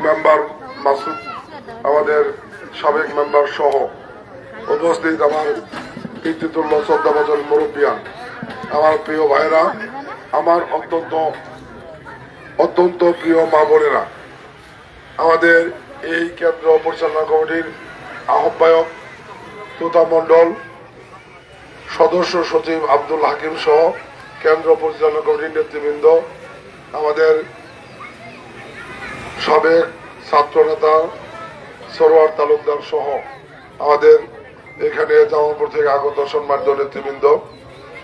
Member Masud, আমাদের সাবেক member সহ উপস্থিত আমার কীর্তিতুল্য শ্রদ্ধাভাজন মুরব্বিয়ান, আমার প্রিয় ভাইরা, আমার অত্যন্ত প্রিয় মা বোনেরা, আমাদের এই কেন্দ্র পরিচালনা কমিটির আহ্বায়ক তুতা মণ্ডল, সদস্য সচিব আব্দুল হাকিম সহ কেন্দ্র পরিচালনা কমিটির নেতৃবৃন্দ, আমাদের সাবেক ছাত্র নেতা সরোয়ার তালুকদার সহ আমাদের এখানে জামালপুর থেকে আগত সম্মানিত নেতৃবৃন্দ,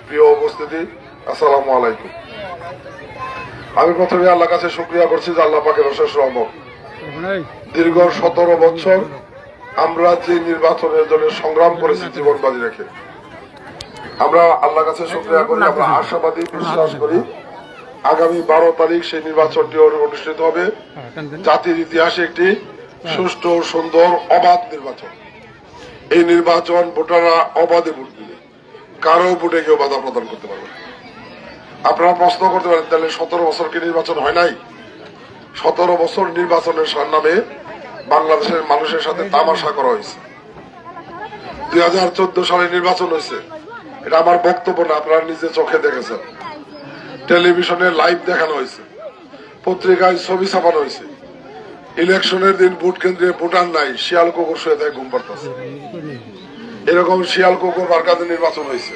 প্রিয় উপস্থিতি, আসসালামু আলাইকুম। আমি প্রথমে আল্লাহ কাছে শুকরিয়া করছি যে আল্লাহ পাকের অশেষ রহমত, দীর্ঘ 17 বছর আমরা যে নির্বাচনের জন্য সংগ্রাম করেছি জীবন বাজি রেখে, আমরা আল্লাহ কাছে শুকরিয়া করি। আমরা আশাবাদী, বিশ্বাস করি আগামী 12 তারিখ সেই নির্বাচনটি অনুষ্ঠিত হবে। জাতির ইতিহাসে একটি সুষ্ঠু, সুন্দর, অবাধ নির্বাচন। এই নির্বাচন ভোটাররা অবাধে ভোট দিবে, কারো ভোটে কেউ বাধা প্রদান করতে পারবে। আপনারা প্রশ্ন করতে পারেন, তাহলে 17 বছর কি নির্বাচন হয় নাই? 17 বছর নির্বাচনের নামে বাংলাদেশের মানুষের সাথে তামাশা করা হয়েছে। 2014 সালে নির্বাচন হয়েছে, এটা আমার বক্তব্য না, আপনারা নিজে চোখে দেখেছেন। টেলিভিশনে লাইভ দেখানো হয়েছে, পত্রিকায় ছবি ছাপানো হয়েছে। ইলেকশনের দিন ভোট কেন্দ্রে ভোটার নাই, শিয়াল কুকুর শুয়ে থাকে, ঘুম পাড়তেছে। এরকম শিয়াল কুকুর বারকাতে নির্বাচন হয়েছে।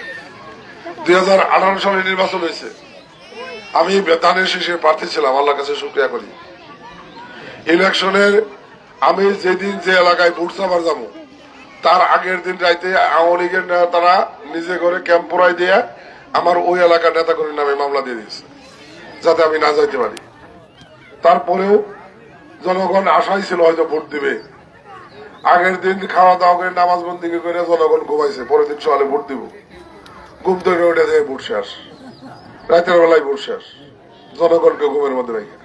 2018 সালে নির্বাচন হয়েছে। আমি ধানের শীষে প্রার্থী ছিলাম, আল্লাহর কাছে শুকরিয়া করি। ইলেকশনের আমি যেদিন যে এলাকায় ভোট চাবার যাবো, তার আগের দিন রাইতে আওয়ামী লীগের তারা নিজে করে ক্যাম্প পড়াই দিয়ে আমার ওই এলাকার নেতাকর্মীর নামে মামলা দিয়ে দিয়েছে, যাতে আমি না যাইতে পারি। তারপরেও জনগণ আশাই ছিল হয়তো ভোট দিবে। আগের দিন খাওয়া দাওয়া করে নামাজ বন্দি করে জনগণ ঘুমাইছে, পরের দিন সকালে ভোট দিব। ঘুম থেকে উঠে যায় ভোট শেষ, রাতের বেলায় ভোট শেষ, জনগণকে ঘুমের মধ্যে রেখে।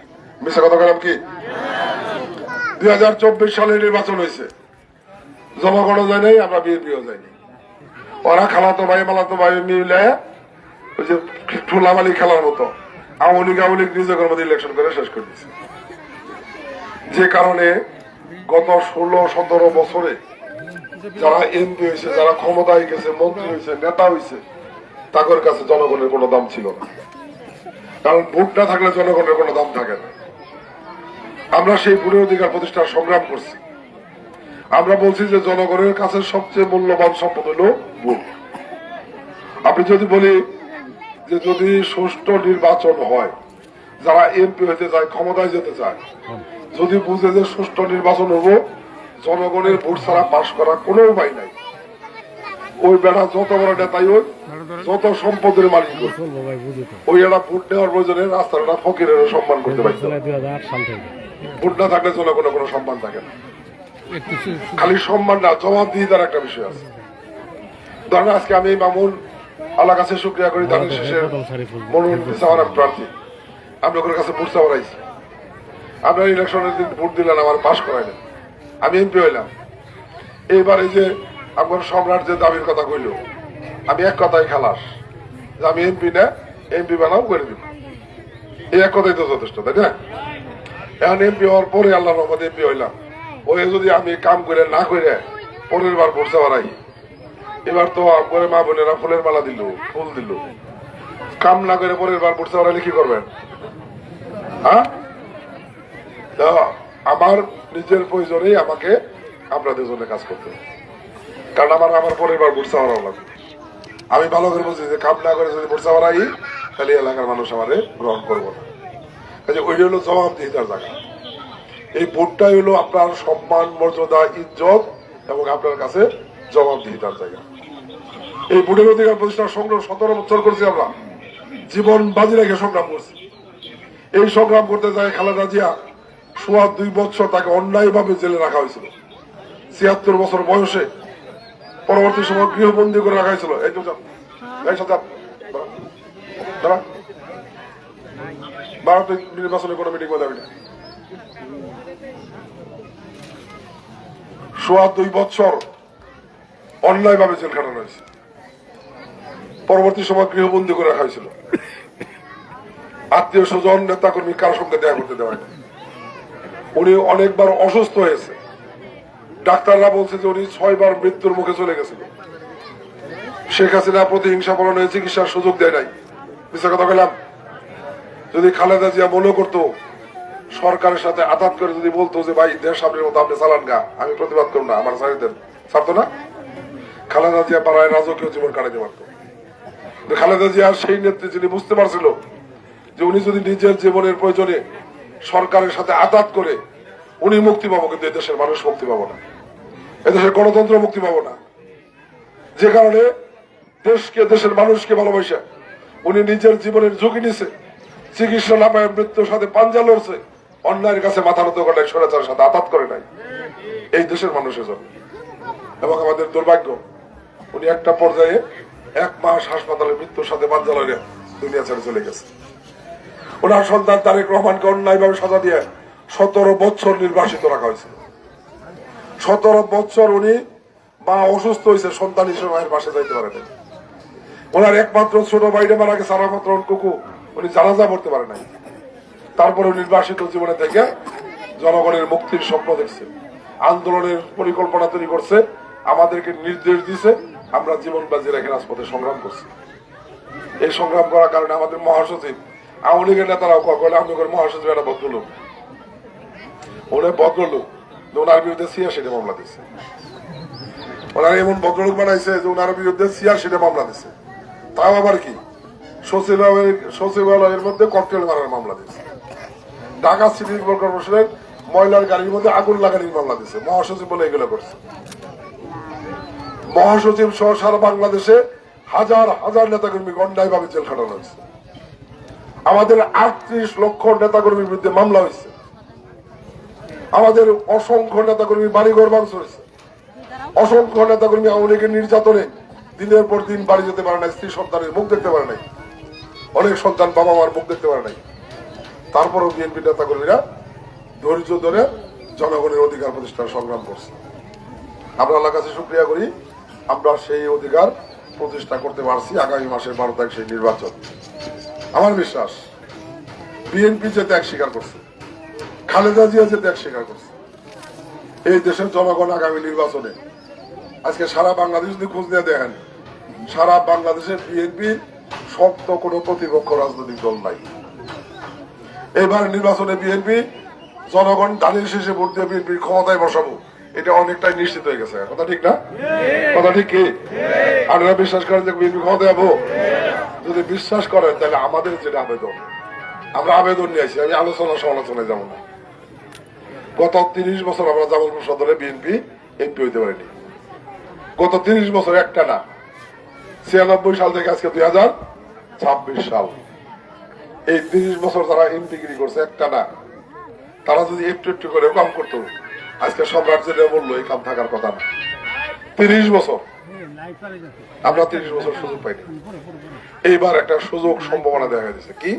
মিশা কথা বললাম কি? 2024 সালে নির্বাচন হয়েছে, জনগণও যায় নাই, আমরা বিএনপিও যাইনি। ওরা খালাতো ভাই মালাতো ভাই মিলে ওই যে ঠুলামালি খেলার মতো আওয়ামী লীগ নিজেদের মধ্যে ইলেকশন করে শেষ করে দিচ্ছে। যে কারণে গত 16-17 বছরে যারা এমপি হয়েছে, যারা ক্ষমতায় গেছে, মন্ত্রী হয়েছে, নেতা হয়েছে, তাদের কাছে জনগণের কোনো দাম ছিল না। কারণ ভোট না থাকলে জনগণের কোনো দাম থাকে না। আমরা সেই ভোটের অধিকার প্রতিষ্ঠার সংগ্রাম করছি। আমরা বলছি যে জনগণের কাছে সবচেয়ে মূল্যবান সম্পদ হলো ভোট। আপনি যদি বলি যে যদি সুষ্ঠু নির্বাচন হয়, যারা এমপি হতে চায়, ক্ষমতায় যেতে চায়, যদি বুঝে যে সুষ্ঠু নির্বাচন হবো, জনগণের ভোট ছাড়া পাশ করার কোনো উপায় নাই। ওই বেড়া যত বড় নেতাই হোক, যত সম্পদের মালিক হোক, ওই একটা ভোট নেওয়ার প্রয়োজনে রাস্তাটা ফকিরের সম্মান করতে পারছে। ভোট না থাকলে জনগণের কোনো সম্মান থাকে না। খালি সম্মান না, জবাবদিহিতার একটা বিষয় আছে। ধরেন আজকে আমি মামুন আল্লাহ কাছে শুকরিয়া করি, ধানের শেষের মনোনয়ন আমার প্রার্থী, আপনাদের কাছে ভোট চাওয়া হয়েছে। আপনার ইলেকশনের দিন ভোট দিলেন, আমার পাশ করাইলেন, আমি এমপি হইলাম। এইবার এই যে আপনার সম্রাট যে দাবির কথা কইল, আমি এক কথাই খালাস যে আমি এমপি না, এমপি বানাও করে দিব। এই এক কথাই তো যথেষ্ট, তাই না? এখন এমপি হওয়ার পরে আল্লাহর রহমতে এমপি হইলাম। ওই যদি আমি কাম করে না করে পরের বার ভোট চাওয়ারাই, এবার তো আপনার মা বোনেরা ফুলের মালা দিল, ফুল দিল, কাম না করে পরের বার ভোট চাওয়ারাইলে কি করবেন? হ্যাঁ, আমার নিজের প্রয়োজনেই আমাকে আপনাদের জন্য কাজ করতে হবে। কারণ আমার পরের বার ভোট চাওয়ারাও লাগবে। আমি ভালো করে বুঝি যে কাম না করে যদি ভোট চাওয়ারাই, তাহলে এলাকার মানুষ আমারে গ্রহণ করবো না। ওইটা হলো জবাবদিহিতার জায়গা। এই ভোটটাই হলো আপনার সম্মান, মর্যাদা, ইজ্জত এবং আপনার কাছে জবাবদিহিতার জায়গা। এই ভোটের অধিকার প্রতিষ্ঠার সংগ্রাম 17 বছর করছি, আমরা জীবন বাজি রেখে সংগ্রাম করছি। এই সংগ্রাম করতে যায় খালেদা জিয়া 2.25 বছর তাকে অন্যায় ভাবে জেলে রাখা হয়েছিল। 76 বছর বয়সে পরবর্তী সময় গৃহবন্দী করে রাখা হয়েছিল। এই তো ভারতের নির্বাচনে কোনো মিটিং যাবে না। 2.25 বছর অন্যায় ভাবে জেল খাটানো হয়েছে, পরবর্তী সময় গৃহবন্দী করে রাখা হয়েছিল। আত্মীয় স্বজন, নেতা কর্মী কারোর সঙ্গে দেখা করতে দেওয়া হয়নি। উনি অনেকবার অসুস্থ হয়েছে, ডাক্তাররা বলছে যে উনি 6 বার মৃত্যুর মুখে চলে গেছিল। শেখ হাসিনা প্রতিহিংসা পরনে চিকিৎসার সুযোগ দেয় নাই। মিথ্যা কথা বললাম? যদি খালেদা জিয়া মনে করতো সরকারের সাথে আঘাত করে যদি বলতো যে ভাই দেশ সামনের মতো আপনি চালান গা, আমি প্রতিবাদ করবো না, আমার ছাড়ি দেন, ছাড়তো না। খালেদা জিয়া পাড়ায় রাজকীয় জীবন কাটাতে পারতো। খালেদা জিয়া সেই নেত্রী যিনি বুঝতে পারছিল যে উনি যদি নিজের জীবনের প্রয়োজনে সরকারের সাথে আঘাত করে উনি মুক্তি পাবো, কিন্তু এদেশের মানুষ মুক্তি পাবো না, এদেশের গণতন্ত্র মুক্তি পাবো না। যে কারণে দেশকে, দেশের মানুষকে ভালোবাসে উনি নিজের জীবনের ঝুঁকি নিছে, চিকিৎসা না পায় মৃত্যুর সাথে পাঞ্জা লড়ছে, অন্যায়ের কাছে মাথা নত করে নাই, স্বৈরাচারের সাথে আঘাত করে নাই এই দেশের মানুষের জন্য। এবং আমাদের দুর্ভাগ্য উনি একটা পর্যায়ে 1 মাস হাসপাতালে মৃত্যুর সাথে পাঞ্জা লড়ে দুনিয়া ছেড়ে চলে গেছে। ওনার সন্তান তারেক রহমানকে অন্যায়ভাবে সাজা দিয়ে 17 বছর নির্বাসিত রাখা হয়েছে। 17 বছর উনি মা অসুস্থ হয়েছে, সন্তান হিসেবে মায়ের পাশে যাইতে পারে নাই। ওনার একমাত্র ছোট ভাইটা মারা গেছে, আর মাত্র কুকু উনি জানাজা পড়তে পারে নাই। তারপরে নির্বাসিত জীবনে থেকে জনগণের মুক্তির স্বপ্ন দেখছে, আন্দোলনের পরিকল্পনা তৈরি করছে, আমাদেরকে নির্দেশ দিছে, আমরা জীবন বাজি রেখে রাজপথে সংগ্রাম করছি। এই সংগ্রাম করার কারণে আমাদের মহাসচিব, আওয়ামী লীগের নেতারাও কলে আমি মহাসচিব একটা ভদ্রলোক, উনি ভদ্রলোক, ওনার বিরুদ্ধে 86টা মামলা দিচ্ছে। ওনারা এমন ভদ্রলোক বানাইছে যে ওনার বিরুদ্ধে 86টা মামলা দিচ্ছে। তাও আবার কি সচিবালয়ের মধ্যে ককটেল মারার মামলা দিচ্ছে, ঢাকা সিটি কর্পোরেশনের ময়লার গাড়ির মধ্যে আগুন লাগানোর মামলা দিচ্ছে। মহাসচিব বলে এগুলো করছে। মহাসচিব সহ সারা বাংলাদেশে হাজার হাজার নেতাকর্মী গন্ডায় ভাবে জেল খাটানো হয়েছে। আমাদের 38 লক্ষ নেতাকর্মীর বিরুদ্ধে মামলা হয়েছে। আমাদের অসংখ্য নেতাকর্মী বাড়িঘর ভাঙচুর হয়েছে। অসংখ্য নেতাকর্মী আওয়ামী লীগের নির্যাতনে দিনের পর দিন বাড়ি যেতে পারে নাই, স্ত্রী সন্তানের মুখ দেখতে পারে নাই, অনেক সন্তান বাবা মার মুখ দেখতে পারে নাই। তারপরেও বিএনপি নেতাকর্মীরা ধৈর্য ধরে জনগণের অধিকার প্রতিষ্ঠার সংগ্রাম করছে। আমরা আল্লাহর কাছে শুকরিয়া করি, আমরা সেই অধিকার প্রতিষ্ঠা করতে পারছি। আগামী মাসের 12 তারিখ সেই নির্বাচন, আমার বিশ্বাস বিএনপি যে ত্যাগ স্বীকার করছে, খালেদা জিয়া যে ত্যাগ স্বীকার করছে, এই দেশের জনগণ আগামী নির্বাচনে আজকে সারা বাংলাদেশ যদি খোঁজ নিয়ে দেখেন, সারা বাংলাদেশের বিএনপির শক্ত কোনো প্রতিপক্ষ রাজনৈতিক দল নাই। এবার নির্বাচনে বিএনপি জনগণ ধানের শেষে ভোট দিয়ে বিএনপির ক্ষমতায় বসাবো, এটা অনেকটাই নিশ্চিত হয়ে গেছে। কথা ঠিক না? কথা ঠিক কি? আপনারা বিশ্বাস করেন যে বিএনপি ক্ষমতায় যাবো? যদি বিশ্বাস করেন তাহলে আমাদের যেটা আবেদন, আমরা আবেদন নিয়ে আসি, আমি আলোচনা সমালোচনায় যাবো না। গত 30 বছর আমরা জামালপুর সদরে বিএনপি এমপি হইতে পারিনি। গত 30 বছর একটা না, 96 সাল থেকে আজকে 2026 সাল, এই 30 বছর যারা এমপিগিরি করছে একটা না, তারা যদি একটু একটু করে কাম করতো, আজকে সম্রাট যেটা বললো এই কাম থাকার কথা না। 30 বছর আমরা 30 বছর সুযোগ পাইনি। এইবার একটা সুযোগ সম্ভাবনা দেখা গেছে কি,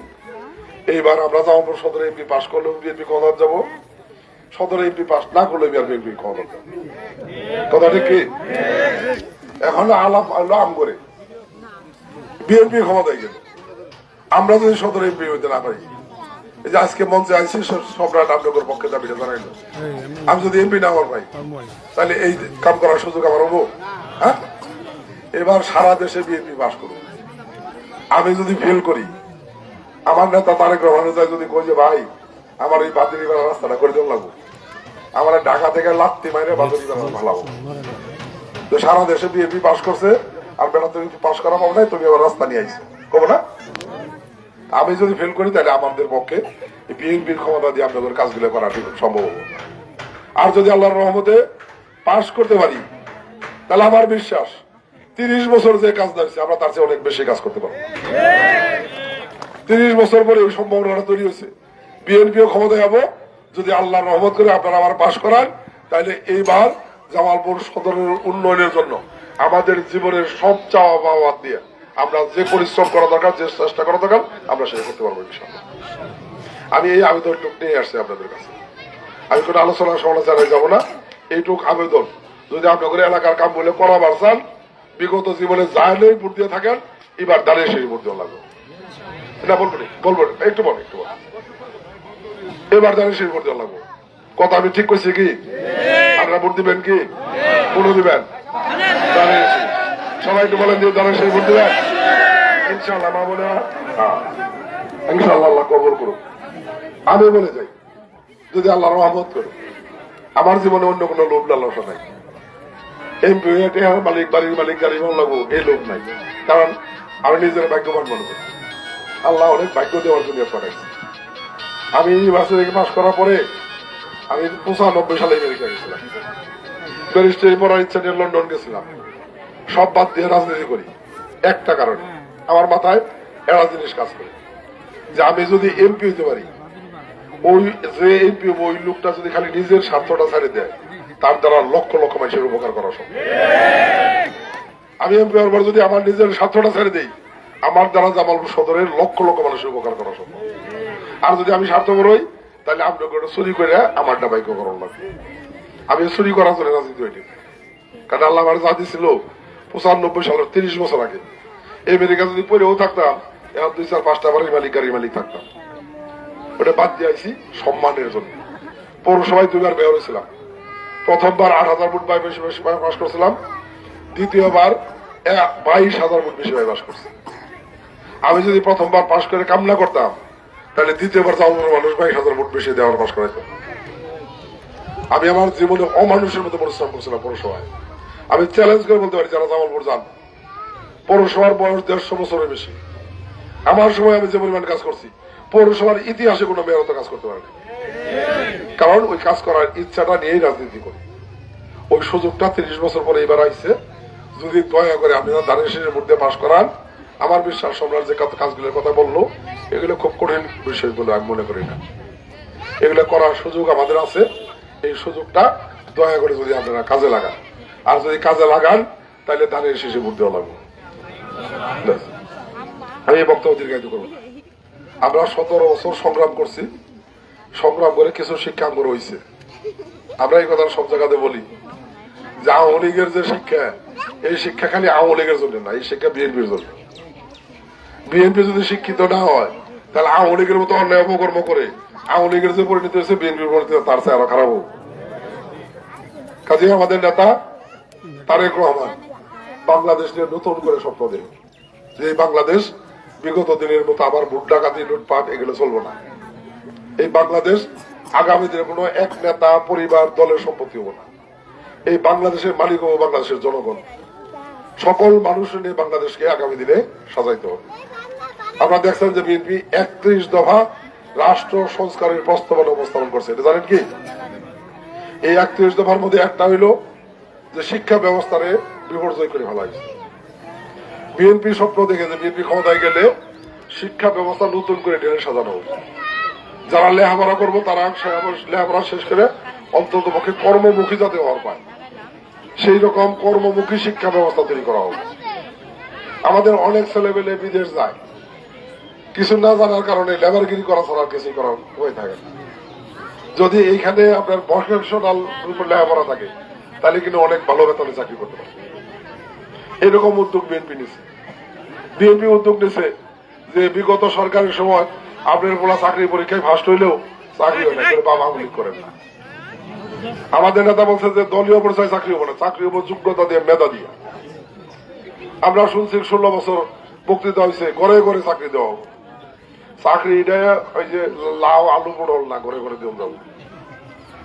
এইবার আমরা জামালপুর সদরে এমপি পাস করলেও বিএনপি ক্ষমতা যাবো, সদরে এমপি পাস না করলে বিএনপি ক্ষমতা যাবো। কথা ঠিক কি? এখন আলাপ আম করে বিএনপি ক্ষমতায় গেল, আমরা যদি সদর এমপি হইতে না পারি, এই যে আজকে মঞ্চে আইসি সম্রাট আপনাদের পক্ষে দাবিটা জানাইলো, আমি যদি এমপি না হওয়ার পাই তাহলে এই কাম করার সুযোগ আমার হবো? হ্যাঁ, এবার সারা দেশে বিএনপি পাস করুন। আমি যদি ফেল করি, আমার নেতা তারেক রহমান যদি কই যে ভাই আমার এই বাদুরিপাড়া রাস্তাটা করে দেওয়া লাগবো, আমার ঢাকা থেকে লাত্তি মাইরে বাদুরিপাড়া ভালো, সারা দেশে বিএনপি পাস করছে, আর বেলা তুমি পাস করা পাবো নাই, তুমি আবার রাস্তা নিয়ে আইছো কব না? আমি যদি ফেল করি তাহলে আমাদের পক্ষে বিএনপির ক্ষমতা দিয়ে আপনাদের কাজগুলো করা ঠিক সম্ভব হবে। আর যদি আল্লাহর রহমতে পাস করতে পারি, তাহলে আমার বিশ্বাস 30 বছর যে কাজ দিয়েছে আমরা তার চেয়ে অনেক বেশি কাজ করতে পারবো। 30 বছর পরে এই সম্ভাবনাটা তৈরি হয়েছে, বিএনপিও ক্ষমতায় যাবো যদি আল্লাহর রহমত করে আপনারা আমার পাস করান। তাহলে এইবার জামালপুর সদরের উন্নয়নের জন্য আমাদের জীবনের সব চাওয়া পাওয়া দিয়ে আমরা যে পরিশ্রম করা দরকার, যে চেষ্টা করা দরকার, আমরা সেটা করতে পারবো ইনশাআল্লাহ। আমি এই আবেদনটুক নিয়ে আসছি আপনাদের কাছে, আমি কোনো আলোচনা সমালোচনায় যাবো না। এইটুক আবেদন, যদি আপনাদের এলাকার কাম বলে করাবার চান, বিগত জীবনে জায়গায় ভোট দিয়ে থাকেন, এবার দাঁড়িয়ে সেই ভোট দেওয়া লাগবে না, বলবো একটু বল, এবার দাঁড়িয়ে সেই ভোট দেওয়া লাগবে। কথা আমি ঠিক করছি কি? আপনারা ভোট দিবেন কি? কোন দিবেন? সবাই একটু বলেন যে দানের শেষ ভোট দিবেন ইনশাল্লাহ। মা বলে ইনশাল্লাহ আল্লাহ কবর করুন। আমি বলে যাই, যদি আল্লাহ রহমত করে, আমার জীবনে অন্য কোনো লোভ লালসা নাই। এমপি মালিক, বাড়ির মালিক, গাড়ি লাগবো এই লোভ নাই। কারণ আমি নিজের ভাগ্যবান মনে করি, আল্লাহ অনেক ভাগ্য দেওয়ার জন্য পাঠাইছে। আমি ইউনিভার্সিটি পাস করার পরে আমি 95 সালে আমেরিকা গেছিলাম। ব্যারিস্টারি পড়ার ইচ্ছা নিয়ে লন্ডন গেছিলাম। সব বাদ দিয়ে রাজনীতি করি একটা কারণে, আমার মাথায় একটা জিনিস কাজ করে যে আমি যদি এমপি হইতে পারি, ওই যে এমপি ওই লোকটা যদি খালি নিজের স্বার্থটা ছাড়ে দেয়, তার দ্বারা লক্ষ লক্ষ মানুষের উপকার করা সম্ভব। আমি এমপি হওয়ার পর যদি আমার নিজের স্বার্থটা ছেড়ে দেই, আমার দ্বারা জামালপুর সদরের লক্ষ লক্ষ মানুষের উপকার করা সম্ভব। আর যদি আমি স্বার্থপর হই, তাহলে আপনাকে চুরি করে আমার ডাবাইকে করার লাগবে। আমি চুরি করার জন্য রাজনীতি হইনি। কারণ আল্লাহ আমার যা দিছিল 95 সালের 30 বছর আগে, আমেরিকা যদি পড়েও থাকতাম, এখন 2-4-5টা বাড়ির মালিক, গাড়ির মালিক থাকতাম। ওটা বাদ দিয়ে আইসি সম্মানের জন্য। পৌরসভায় 2বার মেয়র হয়েছিলাম। প্রথমবার 8,000 ভোট বেশি পাস করছিলাম, দ্বিতীয়বার 22,000 ভোট বেশি পাস করছি। আমি যদি প্রথমবার পাস করে কামনা করতাম, তাহলে দ্বিতীয়বার জামালপুরের মানুষ 22,000 ভোট বেশি দেওয়ার পাস করাইতাম। আমি আমার জীবনে অমানুষের মতো পরিশ্রম করছিলাম পৌরসভায়। আমি চ্যালেঞ্জ করে বলতে পারি, যারা জামালপুর যান, পৌরসভার বয়স 150 বছরের বেশি। আমার সময় আমি যে পরিমাণ কাজ করছি, পৌরসভার ইতিহাসে কোনো মেয়র তো কাজ করতে পারেনি। কারণ ওই কাজ করার ইচ্ছাটা নিয়েই রাজনীতি করি। ওই সুযোগটা 30 বছর পরে এবার আইছে। যদি দয়া করে আপনারা দানের শেষের মধ্যে পাশ করান, আমার বিশ্বাস সম্রাট যে কাজগুলোর কথা বললো, এগুলো খুব কঠিন বিষয় বলে আমি মনে করি না। এগুলো করার সুযোগ আমাদের আছে। এই সুযোগটা দয়া করে যদি আপনারা কাজে লাগান, আর যদি কাজে লাগান, তাহলে ধানের শেষে ভোট দেওয়া লাগবে। আমি এই বক্তব্য দীর্ঘায়িত করব না। আমরা 17 বছর সংগ্রাম করছি, সংগ্রাম করে কিছু শিক্ষা আমরা হয়েছে। আমরা এই কথা সব জায়গাতে বলি যে আওয়ামী লীগের যে শিক্ষা, এই শিক্ষা খালি আওয়ামী লীগের জন্য না, এই শিক্ষা বিএনপির জন্য। বিএনপি যদি শিক্ষিত না হয়, তাহলে আওয়ামী লীগের মতো অন্যায় অপকর্ম করে আওয়ামী লীগের যে পরিণতি হয়েছে, বিএনপির পরিণতি তার চেয়ে আরো খারাপ হোক। কাজে আমাদের নেতা তারেক রহমান বাংলাদেশ নিয়ে নতুন করে স্বপ্ন দেন যে এই বাংলাদেশ বিগত দিনের মতো আবার ভোট ডাকাতি, লুটপাট এগুলো চলবো না। এই বাংলাদেশ আগামী দিনে কোনো এক নেতা, পরিবার, দলের সম্পত্তি হবো না। এই বাংলাদেশের মালিক ও বাংলাদেশের জনগণ, সকল মানুষ নিয়ে বাংলাদেশকে আগামী দিনে সাজাইতে হবে। আপনারা দেখছেন যে বিএনপি 31 দফা রাষ্ট্র সংস্কারের প্রস্তাবনা উপস্থাপন করছে। এটা জানেন কি? এই 31 দফার মধ্যে একটা হইল যে শিক্ষা ব্যবস্থারে বিপর্যয় করে ফেলা হয়েছে। বিএনপি স্বপ্ন দেখে যে বিএনপি ক্ষমতায় গেলে শিক্ষা ব্যবস্থা নতুন করে ঢেলে সাজানো হবে। যারা লেখাপড়া করবো তারা লেখাপড়া শেষ করে অন্তত পক্ষে কর্মমুখী যাতে হওয়ার পায়, সেই রকম কর্মমুখী শিক্ষা ব্যবস্থা তৈরি করা হবে। আমাদের অনেক ছেলেমেলে বিদেশ যায়, কিছু না জানার কারণে লেবারগিরি করা ছাড়া কিছুই করা হয়ে থাকে। যদি এইখানে আপনার ভকেশনাল লেখাপড়া থাকে, তাহলে কিন্তু অনেক ভালো বেতনে চাকরি করতে পারে। এরকম উদ্যোগ বিএনপি নিছে। বিএনপি উদ্যোগ নিছে যে বিগত সরকারের সময় আপনার বলা চাকরি পরীক্ষায় ফার্স্ট হইলেও চাকরি হয় না, বাবা উল্লেখ করেন না। আমাদের নেতা বলছে যে দলীয় পরিচয় চাকরি হবো না, চাকরি হবো যোগ্যতা দিয়ে, মেধা দিয়ে। আমরা শুনছি 16 বছর বক্তৃতা হয়েছে ঘরে ঘরে চাকরি দেওয়া হবে। চাকরি ওই যে লাউ আলু পটল না, ঘরে ঘরে দিয়ে যাবো,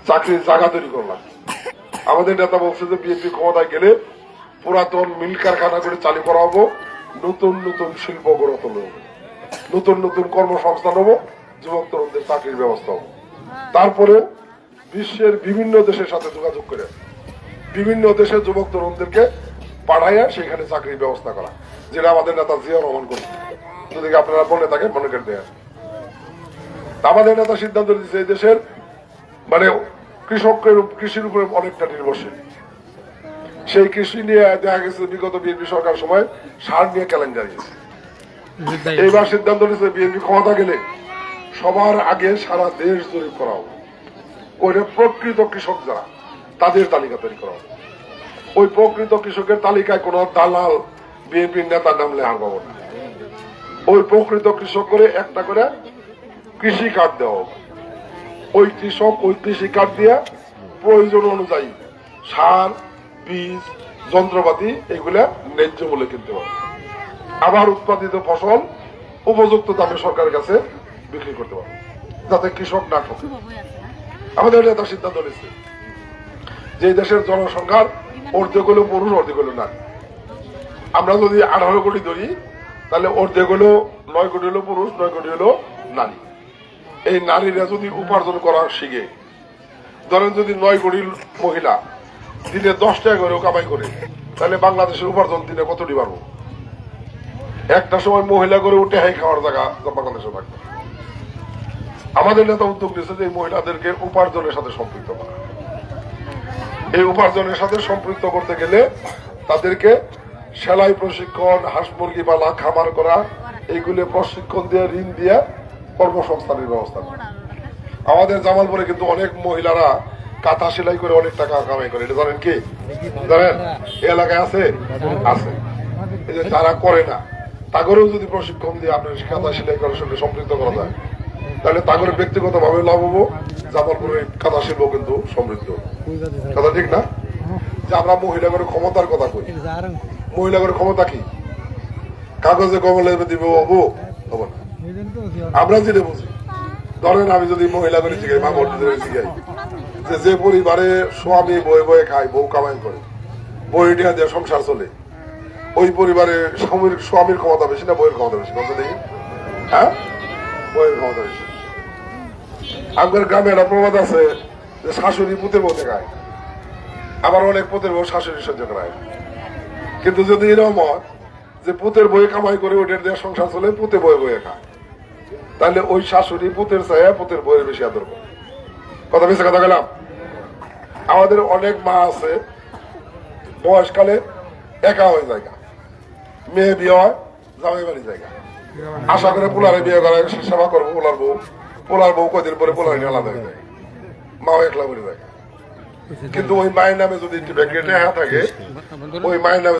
চাকরির জায়গা তৈরি করলাম। আমাদের নেতা বলছে যে বিএনপি ক্ষমতায় গেলে পুরাতন মিল কারখানা করে চালু করা হবো, নতুন নতুন শিল্প গড়ে তুলব, নতুন নতুন কর্মসংস্থান হবো, যুবক তরুণদের চাকরির ব্যবস্থা হবো। তারপরে বিশ্বের বিভিন্ন দেশের সাথে যোগাযোগ করে বিভিন্ন দেশের যুবক তরুণদেরকে পাঠাইয়া সেখানে চাকরির ব্যবস্থা করা, যেটা আমাদের নেতা জিয়াউর রহমান করছে। যদি আপনারা মনে থাকে মনে করে দেন। আমাদের নেতা সিদ্ধান্ত দিচ্ছে এই দেশের মানে কৃষির উপরে অনেকটা নির্ভরশীল। সেই কৃষি নিয়ে দেখা গেছে বিগত বিএনপি সরকার সময় সার নিয়ে কেলেঙ্কারি। এইবার সিদ্ধান্ত নিচ্ছে বিএনপি ক্ষমতা গেলে সবার আগে সারা দেশ জরিপ করা হবে, ওই প্রকৃত কৃষক যারা তাদের তালিকা তৈরি করা হবে। ওই প্রকৃত কৃষকের তালিকায় কোন দালাল বিএনপির নেতার নাম লেখা পাবো না। ওই প্রকৃত কৃষক করে একটা করে কৃষি কার্ড দেওয়া হবে। ওই কৃষক ওই কৃষি কার্ড দিয়ে প্রয়োজন অনুযায়ী সার, বীজ, যন্ত্রপাতি এগুলা ন্যায্য মূল্যে কিনতে পারবে। আবার উৎপাদিত ফসল উপযুক্ত দামে সরকারের কাছে বিক্রি করতে পারবে, যাতে কৃষক না ঠকে। আমাদের নেতা সিদ্ধান্ত নিচ্ছে যে এই দেশের জনসংখ্যার অর্ধেক হলো পুরুষ, অর্ধেক হলো নারী। আমরা যদি 18 কোটি ধরি, তাহলে অর্ধেক হলো 9 কোটি হলো পুরুষ, 9 কোটি হলো নারী। এই নারীরা যদি উপার্জন করা শিখে, ধরেন যদি 9 কোটি মহিলা দিনে 10 টাকা করেও কামাই করে, তাহলে বাংলাদেশের উপার্জন দিনে কতটি পারবো? একটা সময় মহিলা করে উঠে হাই খাওয়ার জায়গা বাংলাদেশে থাকবে। আমাদের নেতা উদ্যোগ নিয়েছে যে এই মহিলাদেরকে উপার্জনের সাথে সম্পৃক্ত করা। এই উপার্জনের সাথে সম্পৃক্ত করতে গেলে তাদেরকে সেলাই প্রশিক্ষণ, হাঁস মুরগি পালা, খামার করা, এইগুলো প্রশিক্ষণ দিয়ে, ঋণ দিয়ে কর্মসংস্থানের ব্যবস্থা করা। আমাদের জামালপুরে কিন্তু অনেক মহিলারা কাঁথা সেলাই করে অনেক টাকা কামাই করে, এটা জানেন কি? জানেন এই এলাকায় আছে? আছে। এই যে তারা করে না, তাগরেও যদি প্রশিক্ষণ দিয়ে আপনার কাঁথা সেলাই করার সঙ্গে সম্পৃক্ত করা যায়, তাহলে তাগরের ব্যক্তিগত ভাবে লাভ হবো, জামালপুরের কাঁথা শিল্প কিন্তু সমৃদ্ধ। কথা ঠিক না? যে আমরা মহিলাগরের ক্ষমতার কথা কই, মহিলাগরের ক্ষমতা কি? কাগজে কমলে দিব হবো হবো না। আমরা যেটা বুঝি, ধরেন আমি যদি মহিলা করে জিগাই, মা বড়দের জিগাই, যে পরিবারে স্বামী বয়ে বয়ে খায়, বউ কামাই করে, বইটা দিয়ে সংসার চলে, ওই পরিবারে স্বামীর ক্ষমতা বেশি না বইয়ের ক্ষমতা বেশি? বলতে দেখি, হ্যাঁ, বইয়ের ক্ষমতা বেশি। আপনার গ্রামে একটা প্রবাদ আছে যে শাশুড়ি পুতের বউতে খায়, আবার অনেক পুতের বউ শাশুড়ি সহ্য করায়। কিন্তু যদি এরকম হয় যে পুতের বই কামাই করে ওইটার দিয়ে সংসার চলে, পুতে বয়ে বয়ে খায়, তাহলে ওই শাশুড়ি পুতের চাইয়া পুতের বইয়ের বেশি আদর করে। কথা বেশি কথা গেলাম। আমাদের অনেক মা আছে বয়সকালে একা হয়ে জায়গা, মেয়ে বিয়ে হয় জামাই বাড়ি জায়গা, আশা করে পোলারে বিয়ে করে সেবা করবো পোলার বউ কদিন পরে পোলার নিয়ে আলাদা হয়ে যায়, মাও একলা করে জায়গা। কিন্তু ওই মায়ের নামে যদি একটু ব্যাংকে টাকা থাকে, ওই মায়ের নামে